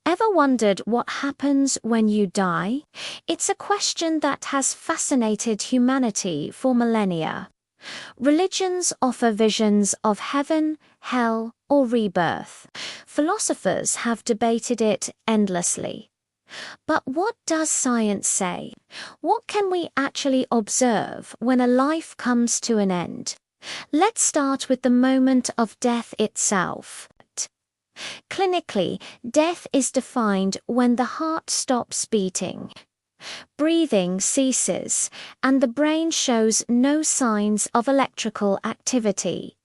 Ever wondered what happens when you die? It's a question that has fascinated humanity for millennia. Religions offer visions of heaven, hell, or rebirth. Philosophers have debated it endlessly. But what does science say? What can we actually observe when a life comes to an end? Let's start with the moment of death itself. Clinically, death is defined when the heart stops beating, breathing ceases, and the brain shows no signs of electrical activity.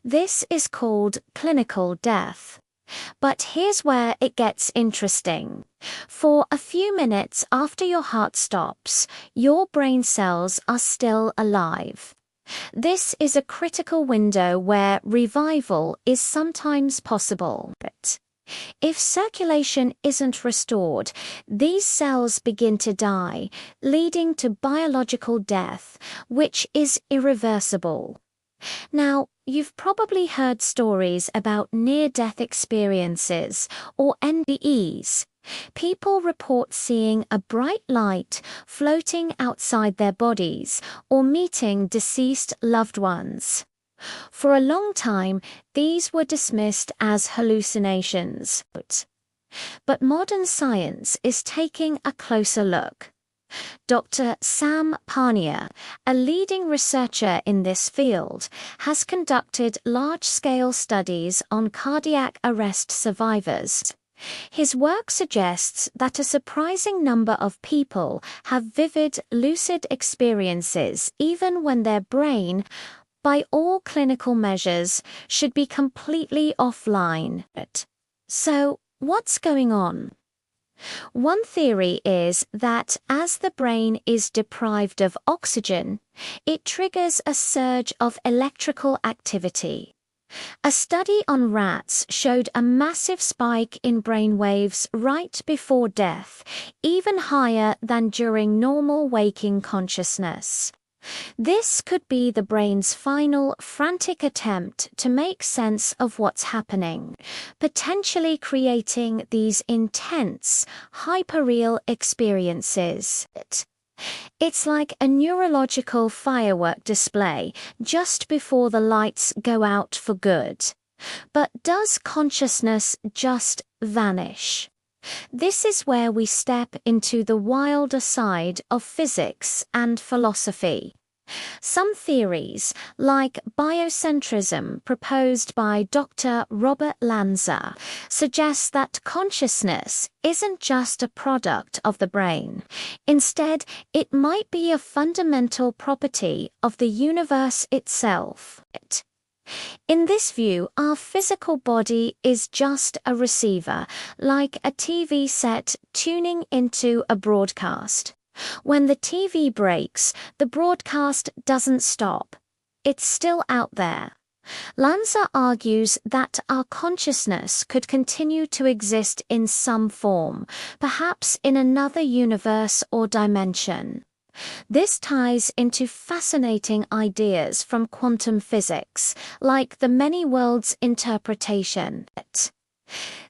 This is called clinical death. But here's where it gets interesting. For a few minutes after your heart stops, your brain cells are still alive. This is a critical window where revival is sometimes possible. If circulation isn't restored, these cells begin to die, leading to biological death, which is irreversible. Now, you've probably heard stories about near-death experiences, or NDEs. People report seeing a bright light floating outside their bodies or meeting deceased loved ones. For a long time, these were dismissed as hallucinations. But modern science is taking a closer look. Dr. Sam Parnia, a leading researcher in this field, has conducted large-scale studies on cardiac arrest survivors. His work suggests that a surprising number of people have vivid, lucid experiences even when their brain, by all clinical measures, should be completely offline. So, what's going on? One theory is that as the brain is deprived of oxygen, it triggers a surge of electrical activity. A study on rats showed a massive spike in brain waves right before death, even higher than during normal waking consciousness. This could be the brain's final, frantic attempt to make sense of what's happening, potentially creating these intense, hyperreal experiences. It's like a neurological firework display just before the lights go out for good. But does consciousness just vanish? This is where we step into the wilder side of physics and philosophy. Some theories, like biocentrism proposed by Dr. Robert Lanza, suggest that consciousness isn't just a product of the brain. Instead, it might be a fundamental property of the universe itself. In this view, our physical body is just a receiver, like a TV set tuning into a broadcast. When the TV breaks, the broadcast doesn't stop. It's still out there. Lanza argues that our consciousness could continue to exist in some form, perhaps in another universe or dimension. This ties into fascinating ideas from quantum physics, like the many worlds interpretation.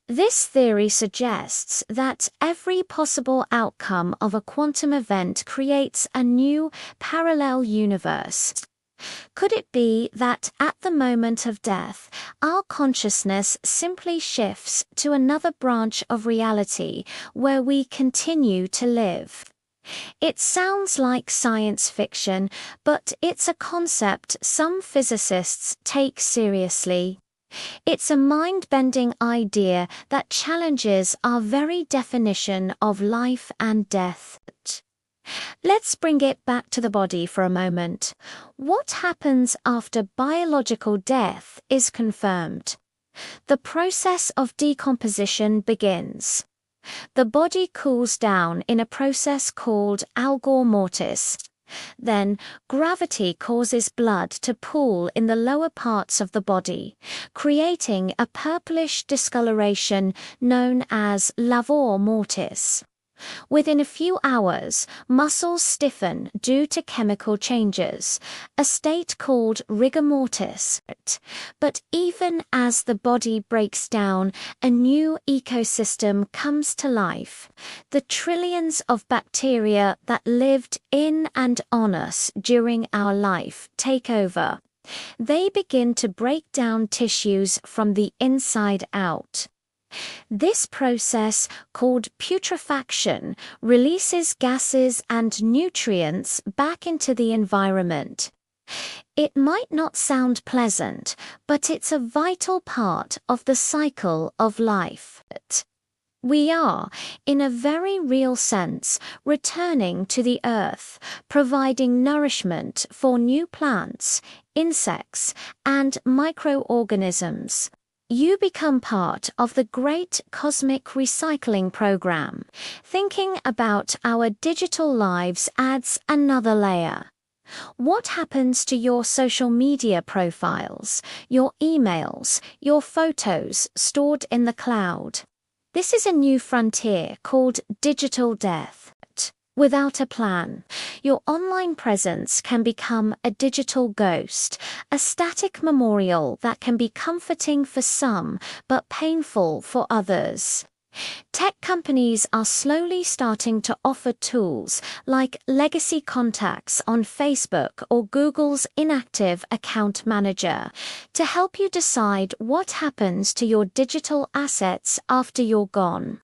This theory suggests that every possible outcome of a quantum event creates a new, parallel universe. Could it be that at the moment of death, our consciousness simply shifts to another branch of reality where we continue to live? It sounds like science fiction, but it's a concept some physicists take seriously. It's a mind-bending idea that challenges our very definition of life and death. Let's bring it back to the body for a moment. What happens after biological death is confirmed? The process of decomposition begins. The body cools down in a process called algor mortis. Then, gravity causes blood to pool in the lower parts of the body, creating a purplish discoloration known as lavor mortis. Within a few hours, muscles stiffen due to chemical changes, a state called rigor mortis. But even as the body breaks down, a new ecosystem comes to life. The trillions of bacteria that lived in and on us during our life take over. They begin to break down tissues from the inside out. This process, called putrefaction, releases gases and nutrients back into the environment. It might not sound pleasant, but it's a vital part of the cycle of life. We are, in a very real sense, returning to the earth, providing nourishment for new plants, insects, and microorganisms. You become part of the great cosmic recycling program. Thinking about our digital lives adds another layer. What happens to your social media profiles, your emails, your photos stored in the cloud? This is a new frontier called digital death. Without a plan, your online presence can become a digital ghost, a static memorial that can be comforting for some but painful for others. Tech companies are slowly starting to offer tools like legacy contacts on Facebook or Google's inactive account manager to help you decide what happens to your digital assets after you're gone.